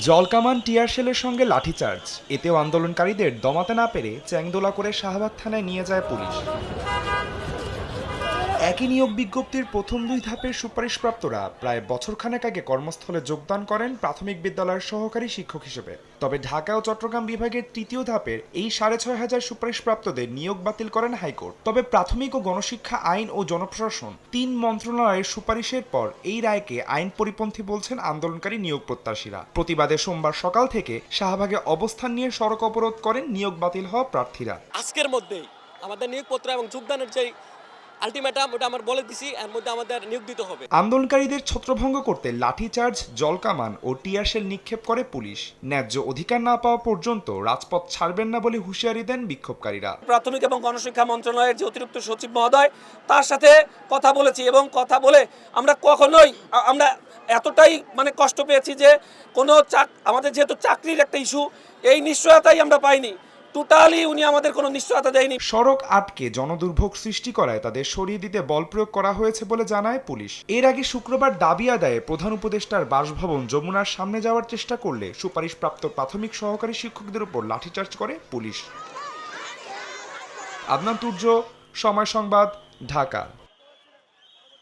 জলকামান টিয়ারশেলের সঙ্গে লাঠিচার্জ, এতেও আন্দোলনকারীদের দমাতে না পেরে চ্যাংদোলা করে শাহবাগ থানায় নিয়ে যায় পুলিশ। একই নিয়োগ বিজ্ঞপ্তির প্রথম 2 ধাপের সুপারিশপ্রাপ্তরা প্রায় বছরখানেক আগে কর্মস্থলে যোগদান করেন প্রাথমিক বিদ্যালয়ের সহকারী শিক্ষক হিসেবে। তবে ঢাকা ও চট্টগ্রাম বিভাগের 3য় ধাপের এই 6,500 সুপারিশপ্রাপ্তদের নিয়োগ বাতিল করেন হাইকোর্ট। তবে প্রাথমিক ও গণশিক্ষা আইন ও জনপ্রশাসন 3 মন্ত্রণালয়ের সুপারিশের পর এই রায়কে আইন পরিপন্থী বলছেন আন্দোলনকারী নিয়োগ প্রত্যাশীরা। প্রতিবাদে সোমবার সকাল থেকে শাহবাগে অবস্থান নিয়ে সড়ক অবরোধ করেন নিয়োগ বাতিল হওয়া প্রার্থীরা। আজকের মধ্যেই আমাদের নিয়োগপত্র এবং যোগদানের যে আলটিমেটাম ওটা আমরা বলে দিছি, এর মধ্যে আমাদের নিয়োগ দিতে হবে। আন্দোলনকারীদের ছত্রভঙ্গ করতে লাঠিচার্জ, জলকামান ও টিয়ারশেল নিক্ষেপ করে পুলিশ। ন্যায্য অধিকার না পাওয়া পর্যন্ত রাজপথ ছাড়বেন না বলে হুঁশিয়ারি দেন বিক্ষোভকারীরা। প্রাথমিক এবং গণশিক্ষা মন্ত্রণালয়ের যে অতিরিক্ত সচিব মহোদয়, তার সাথে কথা বলেছি এবং কথা বলে আমরা এতটাই কষ্ট পেয়েছি যে আমাদের যেহেতু চাকরির একটা ইস্যু, এই নিশ্চয়তাই আমরা পাইনি। টোটালি উনি আমাদের কোনো নিশ্চয়তা দেয়নি। সড়ক আটকে জনদুর্ভোগ সৃষ্টি করায় তাদের সরিয়ে দিতে বল প্রয়োগ করা হয়েছে বলে জানায় পুলিশ। এর আগে শুক্রবার দাবি আদায়ে প্রধান উপদেষ্টার বাসভবন যমুনার সামনে যাওয়ার চেষ্টা করলে সুপারিশপ্রাপ্ত প্রাথমিক সহকারী শিক্ষকদের উপর লাঠিচার্জ করে পুলিশ। আদনান তুর্য, সময় সংবাদ, ঢাকা।